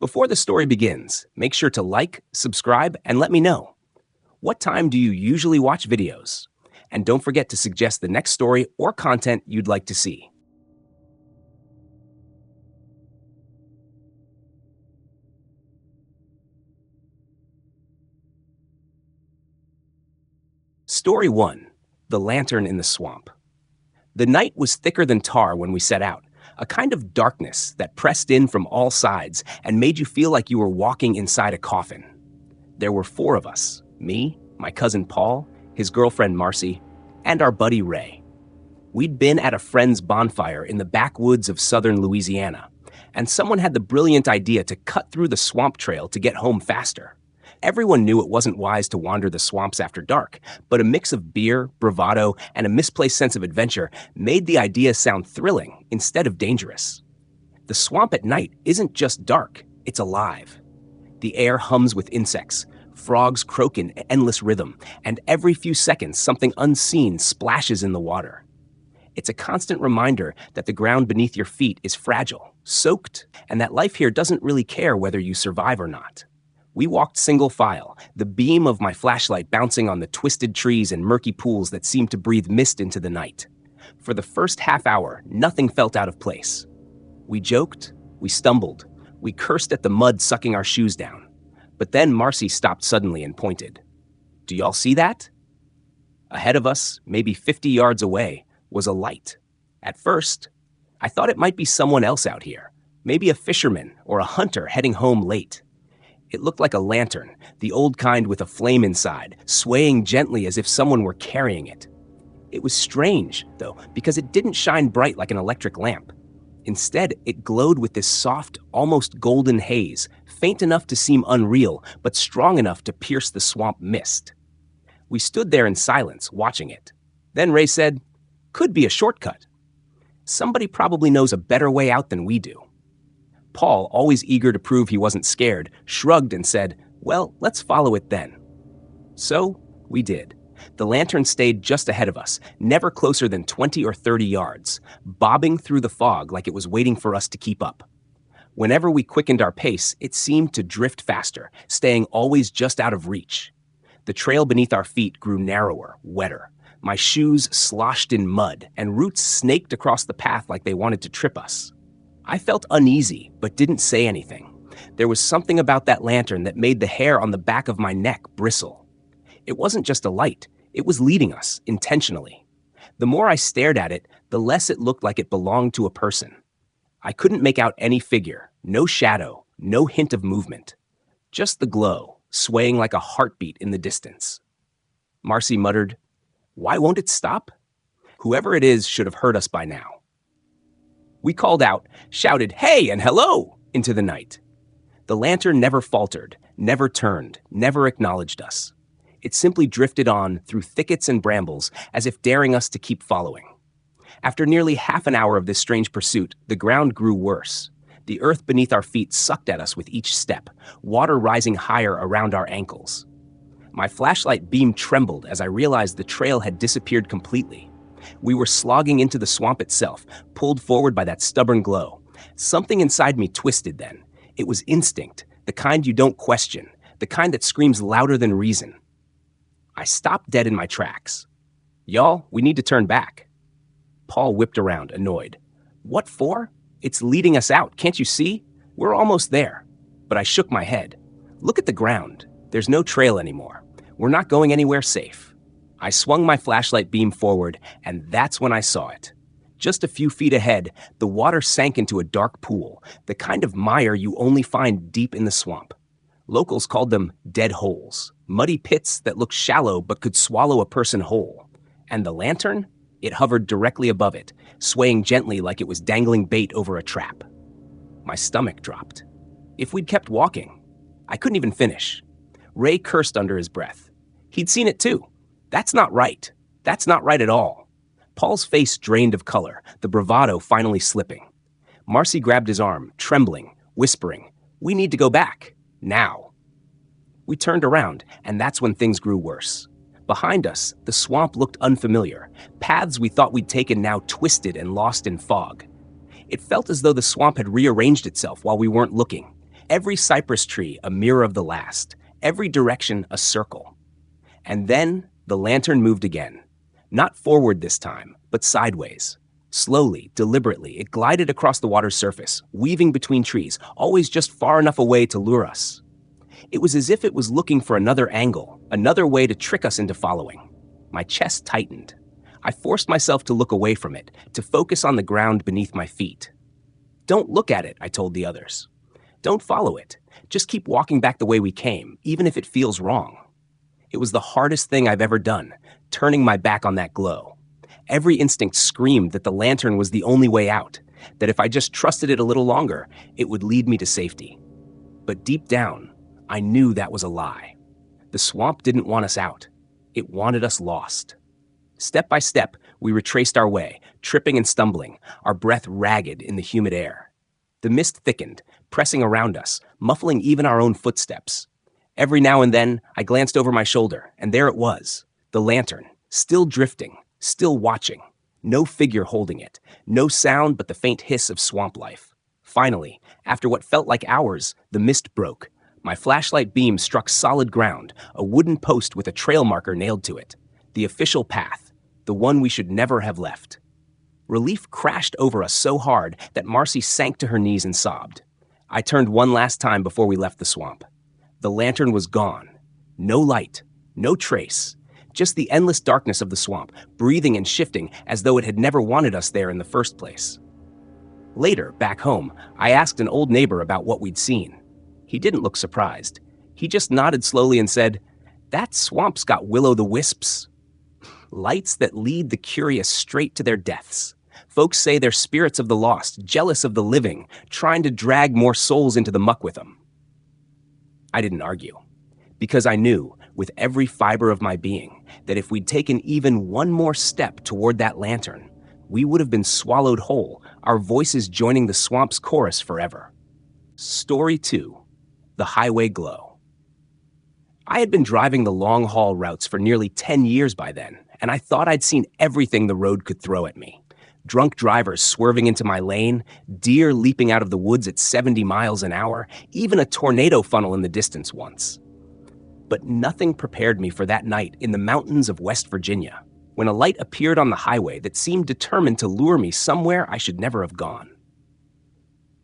Before the story begins, make sure to like, subscribe, and let me know. What time do you usually watch videos? And don't forget to suggest the next story or content you'd like to see. Story 1. The Lantern in the Swamp. The night was thicker than tar when we set out, a kind of darkness that pressed in from all sides and made you feel like you were walking inside a coffin. There were 4 of us: me, my cousin Paul, his girlfriend Marcy, and our buddy Ray. We'd been at a friend's bonfire in the backwoods of southern Louisiana, and someone had the brilliant idea to cut through the swamp trail to get home faster. Everyone knew it wasn't wise to wander the swamps after dark, but a mix of beer, bravado, and a misplaced sense of adventure made the idea sound thrilling instead of dangerous. The swamp at night isn't just dark, it's alive. The air hums with insects, frogs croak in endless rhythm, and every few seconds something unseen splashes in the water. It's a constant reminder that the ground beneath your feet is fragile, soaked, and that life here doesn't really care whether you survive or not. We walked single file, the beam of my flashlight bouncing on the twisted trees and murky pools that seemed to breathe mist into the night. For the first half hour, nothing felt out of place. We joked, we stumbled, we cursed at the mud sucking our shoes down. But then Marcy stopped suddenly and pointed. "Do y'all see that?" Ahead of us, maybe 50 yards away, was a light. At first, I thought it might be someone else out here, maybe a fisherman or a hunter heading home late. It looked like a lantern, the old kind with a flame inside, swaying gently as if someone were carrying it. It was strange, though, because it didn't shine bright like an electric lamp. Instead, it glowed with this soft, almost golden haze, faint enough to seem unreal, but strong enough to pierce the swamp mist. We stood there in silence, watching it. Then Ray said, "Could be a shortcut. Somebody probably knows a better way out than we do." Paul, always eager to prove he wasn't scared, shrugged and said, "Well, let's follow it then." So, we did. The lantern stayed just ahead of us, never closer than 20 or 30 yards, bobbing through the fog like it was waiting for us to keep up. Whenever we quickened our pace, it seemed to drift faster, staying always just out of reach. The trail beneath our feet grew narrower, wetter. My shoes sloshed in mud, and roots snaked across the path like they wanted to trip us. I felt uneasy, but didn't say anything. There was something about that lantern that made the hair on the back of my neck bristle. It wasn't just a light, it was leading us, intentionally. The more I stared at it, the less it looked like it belonged to a person. I couldn't make out any figure, no shadow, no hint of movement. Just the glow, swaying like a heartbeat in the distance. Marcy muttered, "Why won't it stop? Whoever it is should have heard us by now." We called out, shouted, "Hey!" and "Hello!" into the night. The lantern never faltered, never turned, never acknowledged us. It simply drifted on through thickets and brambles as if daring us to keep following. After nearly half an hour of this strange pursuit, the ground grew worse. The earth beneath our feet sucked at us with each step, water rising higher around our ankles. My flashlight beam trembled as I realized the trail had disappeared completely. We were slogging into the swamp itself, pulled forward by that stubborn glow. Something inside me twisted then. It was instinct, the kind you don't question, the kind that screams louder than reason. I stopped dead in my tracks. "Y'all, we need to turn back." Paul whipped around, annoyed. "What for? It's leading us out, can't you see? We're almost there." But I shook my head. "Look at the ground. There's no trail anymore. We're not going anywhere safe." I swung my flashlight beam forward, and that's when I saw it. Just a few feet ahead, the water sank into a dark pool, the kind of mire you only find deep in the swamp. Locals called them dead holes, muddy pits that looked shallow but could swallow a person whole. And the lantern? It hovered directly above it, swaying gently like it was dangling bait over a trap. My stomach dropped. If we'd kept walking, I couldn't even finish. Ray cursed under his breath. He'd seen it too. That's not right. That's not right at all. Paul's face drained of color, the bravado finally slipping. Marcy grabbed his arm, trembling, whispering, "We need to go back. Now." We turned around, and that's when things grew worse. Behind us, the swamp looked unfamiliar. Paths we thought we'd taken now twisted and lost in fog. It felt as though the swamp had rearranged itself while we weren't looking. Every cypress tree a mirror of the last, every direction a circle. And then the lantern moved again. Not forward this time, but sideways. Slowly, deliberately, it glided across the water's surface, weaving between trees, always just far enough away to lure us. It was as if it was looking for another angle, another way to trick us into following. My chest tightened. I forced myself to look away from it, to focus on the ground beneath my feet. "Don't look at it," I told the others. "Don't follow it. Just keep walking back the way we came, even if it feels wrong." It was the hardest thing I've ever done, turning my back on that glow. Every instinct screamed that the lantern was the only way out, that if I just trusted it a little longer, it would lead me to safety. But deep down, I knew that was a lie. The swamp didn't want us out. It wanted us lost. Step by step, we retraced our way, tripping and stumbling, our breath ragged in the humid air. The mist thickened, pressing around us, muffling even our own footsteps. Every now and then, I glanced over my shoulder, and there it was, the lantern, still drifting, still watching. No figure holding it, no sound but the faint hiss of swamp life. Finally, after what felt like hours, the mist broke. My flashlight beam struck solid ground, a wooden post with a trail marker nailed to it. The official path, the one we should never have left. Relief crashed over us so hard that Marcy sank to her knees and sobbed. I turned one last time before we left the swamp. The lantern was gone. No light, no trace. Just the endless darkness of the swamp, breathing and shifting as though it had never wanted us there in the first place. Later, back home, I asked an old neighbor about what we'd seen. He didn't look surprised. He just nodded slowly and said, "That swamp's got will-o-the-wisps. Lights that lead the curious straight to their deaths. Folks say they're spirits of the lost, jealous of the living, trying to drag more souls into the muck with them." I didn't argue, because I knew, with every fiber of my being, that if we'd taken even one more step toward that lantern, we would have been swallowed whole, our voices joining the swamp's chorus forever. Story 2. The Highway Glow. I had been driving the long-haul routes for nearly 10 years by then, and I thought I'd seen everything the road could throw at me. Drunk drivers swerving into my lane, deer leaping out of the woods at 70 miles an hour, even a tornado funnel in the distance once. But nothing prepared me for that night in the mountains of West Virginia, when a light appeared on the highway that seemed determined to lure me somewhere I should never have gone.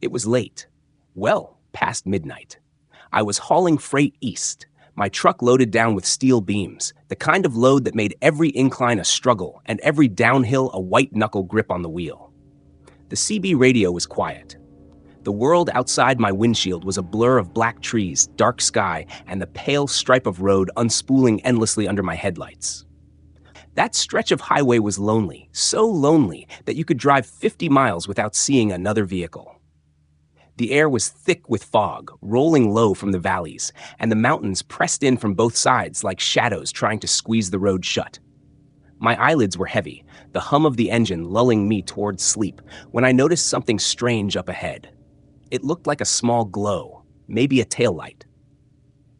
It was late, well past midnight. I was hauling freight east, my truck loaded down with steel beams, the kind of load that made every incline a struggle and every downhill a white-knuckle grip on the wheel. The CB radio was quiet. The world outside my windshield was a blur of black trees, dark sky, and the pale stripe of road unspooling endlessly under my headlights. That stretch of highway was lonely, so lonely that you could drive 50 miles without seeing another vehicle. The air was thick with fog, rolling low from the valleys, and the mountains pressed in from both sides like shadows trying to squeeze the road shut. My eyelids were heavy, the hum of the engine lulling me towards sleep, when I noticed something strange up ahead. It looked like a small glow, maybe a taillight.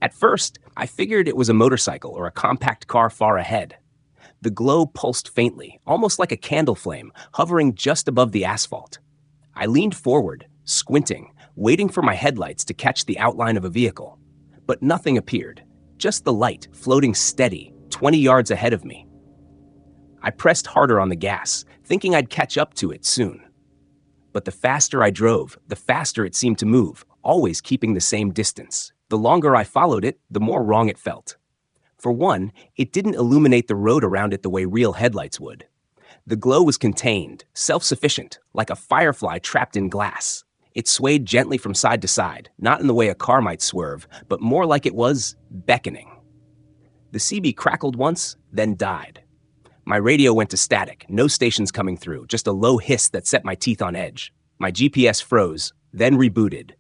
At first, I figured it was a motorcycle or a compact car far ahead. The glow pulsed faintly, almost like a candle flame, hovering just above the asphalt. I leaned forward, squinting, waiting for my headlights to catch the outline of a vehicle. But nothing appeared, just the light floating steady, 20 yards ahead of me. I pressed harder on the gas, thinking I'd catch up to it soon. But the faster I drove, the faster it seemed to move, always keeping the same distance. The longer I followed it, the more wrong it felt. For one, it didn't illuminate the road around it the way real headlights would. The glow was contained, self-sufficient, like a firefly trapped in glass. It swayed gently from side to side, not in the way a car might swerve, but more like it was beckoning. The CB crackled once, then died. My radio went to static, no stations coming through, just a low hiss that set my teeth on edge. My GPS froze, then rebooted,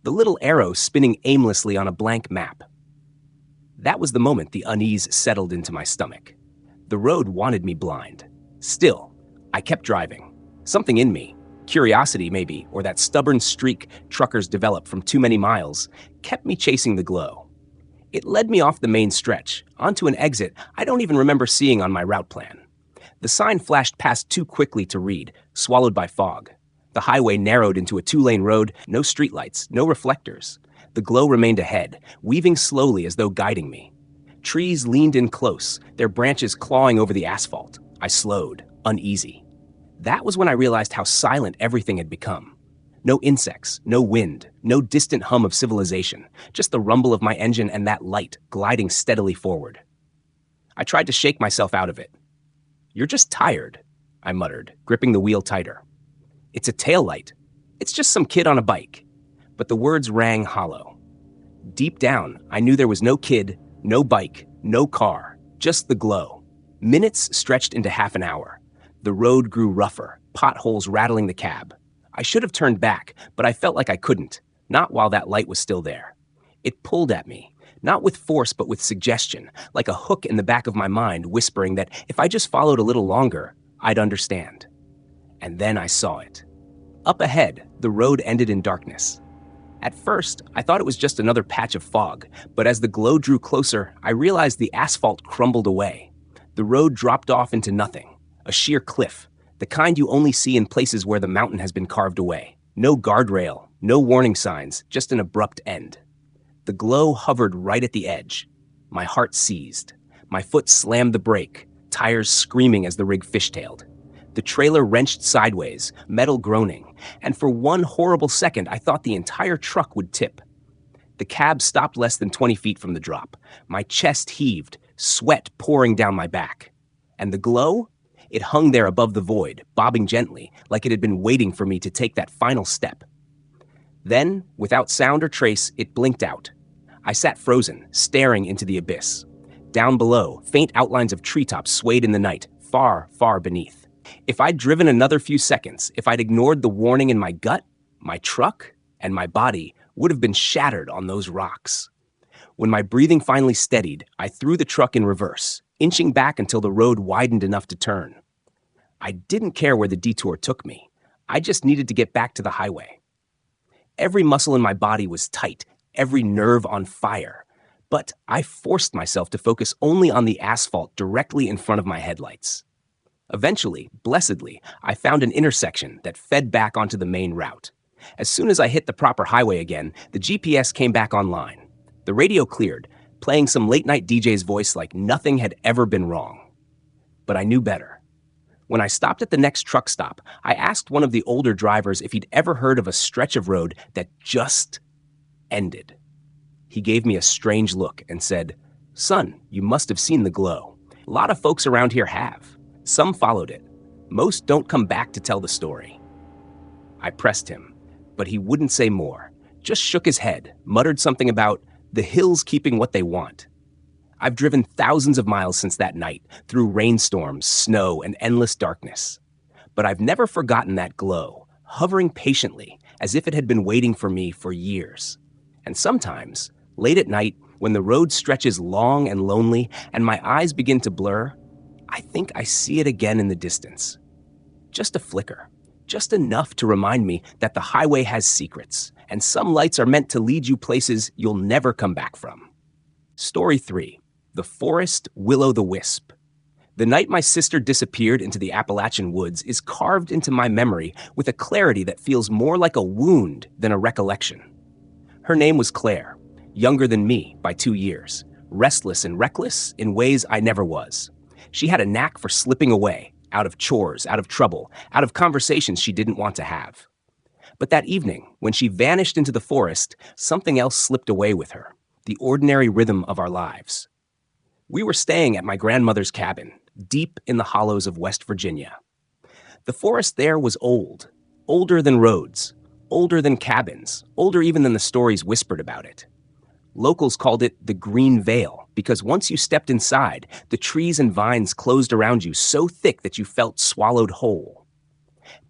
the little arrow spinning aimlessly on a blank map. That was the moment the unease settled into my stomach. The road wanted me blind. Still, I kept driving. Something in me, curiosity maybe, or that stubborn streak truckers develop from too many miles, kept me chasing the glow. It led me off the main stretch, onto an exit I don't even remember seeing on my route plan. The sign flashed past too quickly to read, swallowed by fog. The highway narrowed into a 2-lane road, no streetlights, no reflectors. The glow remained ahead, weaving slowly as though guiding me. Trees leaned in close, their branches clawing over the asphalt. I slowed, uneasy. That was when I realized how silent everything had become. No insects, no wind, no distant hum of civilization, just the rumble of my engine and that light gliding steadily forward. I tried to shake myself out of it. "You're just tired," I muttered, gripping the wheel tighter. "It's a taillight. It's just some kid on a bike." But the words rang hollow. Deep down, I knew there was no kid, no bike, no car, just the glow. Minutes stretched into half an hour. The road grew rougher, potholes rattling the cab. I should have turned back, but I felt like I couldn't, not while that light was still there. It pulled at me, not with force but with suggestion, like a hook in the back of my mind whispering that if I just followed a little longer, I'd understand. And then I saw it. Up ahead, the road ended in darkness. At first, I thought it was just another patch of fog, but as the glow drew closer, I realized the asphalt crumbled away. The road dropped off into nothing, a sheer cliff, the kind you only see in places where the mountain has been carved away. No guardrail, no warning signs, just an abrupt end. The glow hovered right at the edge. My heart seized. My foot slammed the brake, tires screaming as the rig fishtailed. The trailer wrenched sideways, metal groaning, and for one horrible second I thought the entire truck would tip. The cab stopped less than 20 feet from the drop. My chest heaved, sweat pouring down my back. And the glow? It hung there above the void, bobbing gently, like it had been waiting for me to take that final step. Then, without sound or trace, it blinked out. I sat frozen, staring into the abyss. Down below, faint outlines of treetops swayed in the night, far, far beneath. If I'd driven another few seconds, if I'd ignored the warning in my gut, my truck and my body would have been shattered on those rocks. When my breathing finally steadied, I threw the truck in reverse, inching back until the road widened enough to turn. I didn't care where the detour took me. I just needed to get back to the highway. Every muscle in my body was tight, every nerve on fire. But I forced myself to focus only on the asphalt directly in front of my headlights. Eventually, blessedly, I found an intersection that fed back onto the main route. As soon as I hit the proper highway again, the GPS came back online. The radio cleared, playing some late-night DJ's voice like nothing had ever been wrong. But I knew better. When I stopped at the next truck stop, I asked one of the older drivers if he'd ever heard of a stretch of road that just ended. He gave me a strange look and said, "Son, you must have seen the glow. A lot of folks around here have. Some followed it. Most don't come back to tell the story." I pressed him, but he wouldn't say more, just shook his head, muttered something about the hills keeping what they want. I've driven thousands of miles since that night, through rainstorms, snow, and endless darkness. But I've never forgotten that glow, hovering patiently, as if it had been waiting for me for years. And sometimes, late at night, when the road stretches long and lonely and my eyes begin to blur, I think I see it again in the distance. Just a flicker, just enough to remind me that the highway has secrets, and some lights are meant to lead you places you'll never come back from. Story 3. The Forest Will-o-the-Wisp. The night my sister disappeared into the Appalachian woods is carved into my memory with a clarity that feels more like a wound than a recollection. Her name was Claire, younger than me by 2 years, restless and reckless in ways I never was. She had a knack for slipping away, out of chores, out of trouble, out of conversations she didn't want to have. But that evening, when she vanished into the forest, something else slipped away with her, the ordinary rhythm of our lives. We were staying at my grandmother's cabin, deep in the hollows of West Virginia. The forest there was old, older than roads, older than cabins, older even than the stories whispered about it. Locals called it the Green Veil because once you stepped inside, the trees and vines closed around you so thick that you felt swallowed whole.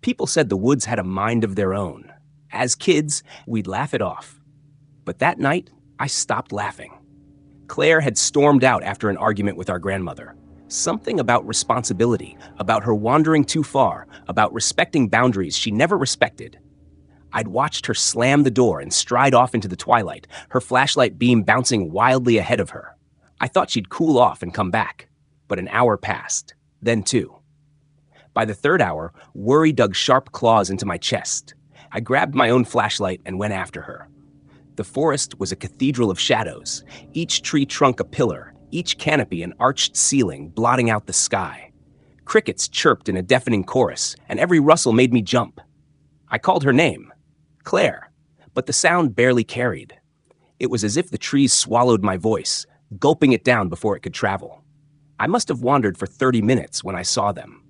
People said the woods had a mind of their own. As kids, we'd laugh it off. But that night, I stopped laughing. Claire had stormed out after an argument with our grandmother. Something about responsibility, about her wandering too far, about respecting boundaries she never respected. I'd watched her slam the door and stride off into the twilight, her flashlight beam bouncing wildly ahead of her. I thought she'd cool off and come back, but an hour passed, then 2. By the 3rd hour, worry dug sharp claws into my chest. I grabbed my own flashlight and went after her. The forest was a cathedral of shadows, each tree trunk a pillar, each canopy an arched ceiling blotting out the sky. Crickets chirped in a deafening chorus, and every rustle made me jump. I called her name, Claire, but the sound barely carried. It was as if the trees swallowed my voice, gulping it down before it could travel. I must have wandered for 30 minutes when I saw them.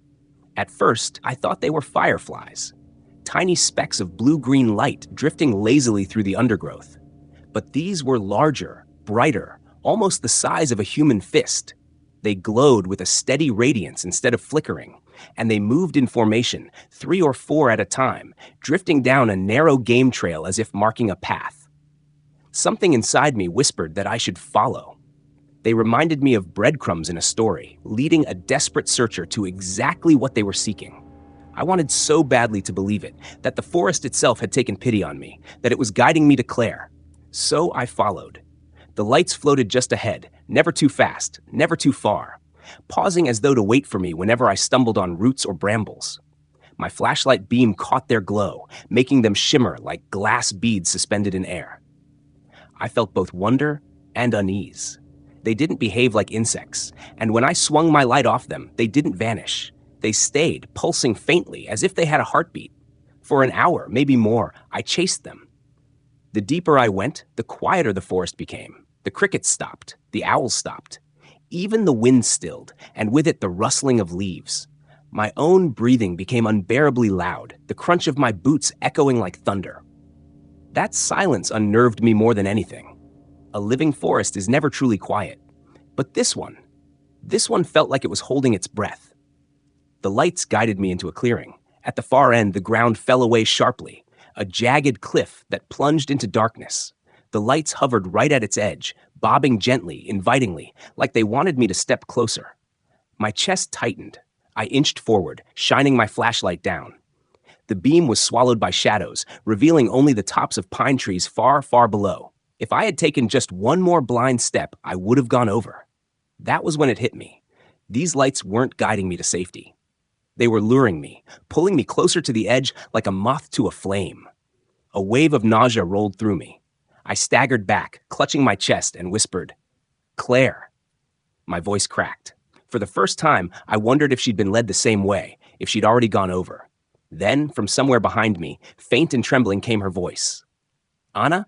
At first, I thought they were fireflies, tiny specks of blue-green light drifting lazily through the undergrowth. But these were larger, brighter, almost the size of a human fist. They glowed with a steady radiance instead of flickering, and they moved in formation, 3 or 4 at a time, drifting down a narrow game trail as if marking a path. Something inside me whispered that I should follow. They reminded me of breadcrumbs in a story, leading a desperate searcher to exactly what they were seeking. I wanted so badly to believe it, that the forest itself had taken pity on me, that it was guiding me to Claire. So I followed. The lights floated just ahead, never too fast, never too far, pausing as though to wait for me whenever I stumbled on roots or brambles. My flashlight beam caught their glow, making them shimmer like glass beads suspended in air. I felt both wonder and unease. They didn't behave like insects, and when I swung my light off them, they didn't vanish. They stayed, pulsing faintly, as if they had a heartbeat. For an hour, maybe more, I chased them. The deeper I went, the quieter the forest became. The crickets stopped, the owls stopped. Even the wind stilled, and with it the rustling of leaves. My own breathing became unbearably loud, the crunch of my boots echoing like thunder. That silence unnerved me more than anything. A living forest is never truly quiet. But this one felt like it was holding its breath. The lights guided me into a clearing. At the far end, the ground fell away sharply, a jagged cliff that plunged into darkness. The lights hovered right at its edge, bobbing gently, invitingly, like they wanted me to step closer. My chest tightened. I inched forward, shining my flashlight down. The beam was swallowed by shadows, revealing only the tops of pine trees far, far below. If I had taken just one more blind step, I would have gone over. That was when it hit me. These lights weren't guiding me to safety. They were luring me, pulling me closer to the edge like a moth to a flame. A wave of nausea rolled through me. I staggered back, clutching my chest, and whispered, "Claire." My voice cracked. For the first time, I wondered if she'd been led the same way, if she'd already gone over. Then, from somewhere behind me, faint and trembling came her voice. "Anna?"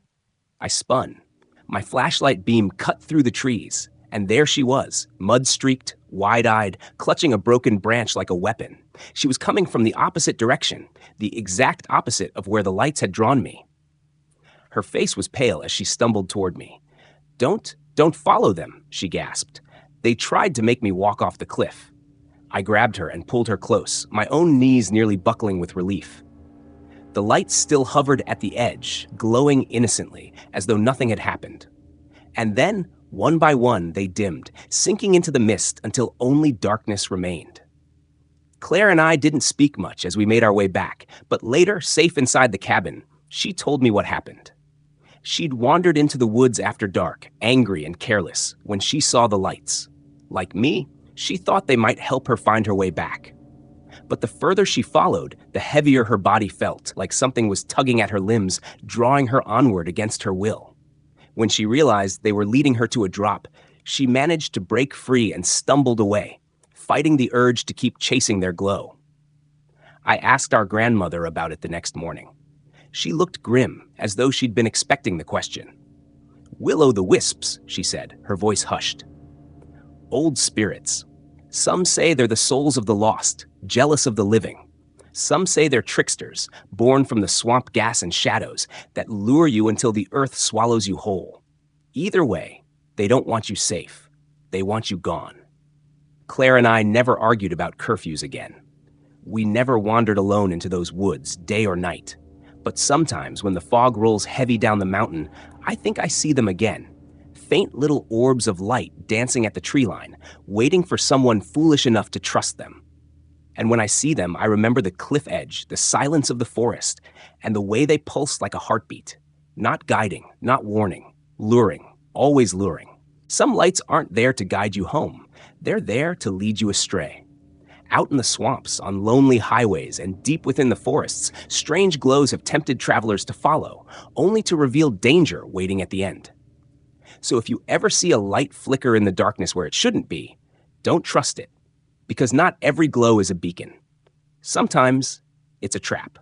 I spun. My flashlight beam cut through the trees, and there she was, mud-streaked, wide-eyed, clutching a broken branch like a weapon. She was coming from the opposite direction, the exact opposite of where the lights had drawn me. Her face was pale as she stumbled toward me. Don't follow them," she gasped. "They tried to make me walk off the cliff." I grabbed her and pulled her close, my own knees nearly buckling with relief. The lights still hovered at the edge, glowing innocently, as though nothing had happened. And then, one by one, they dimmed, sinking into the mist until only darkness remained. Claire and I didn't speak much as we made our way back, but later, safe inside the cabin, she told me what happened. She'd wandered into the woods after dark, angry and careless, when she saw the lights. Like me, she thought they might help her find her way back. But the further she followed, the heavier her body felt, like something was tugging at her limbs, drawing her onward against her will. When she realized they were leading her to a drop, she managed to break free and stumbled away, fighting the urge to keep chasing their glow. I asked our grandmother about it the next morning. She looked grim, as though she'd been expecting the question. "Will-o-the-wisps," she said, her voice hushed. "Old spirits. Some say they're the souls of the lost, jealous of the living. Some say they're tricksters, born from the swamp gas and shadows, that lure you until the earth swallows you whole. Either way, they don't want you safe. They want you gone." Claire and I never argued about curfews again. We never wandered alone into those woods, day or night. But sometimes, when the fog rolls heavy down the mountain, I think I see them again. Faint little orbs of light dancing at the tree line, waiting for someone foolish enough to trust them. And when I see them, I remember the cliff edge, the silence of the forest, and the way they pulse like a heartbeat. Not guiding, not warning, luring, always luring. Some lights aren't there to guide you home. They're there to lead you astray. Out in the swamps, on lonely highways, and deep within the forests, strange glows have tempted travelers to follow, only to reveal danger waiting at the end. So if you ever see a light flicker in the darkness where it shouldn't be, don't trust it, because not every glow is a beacon. Sometimes it's a trap.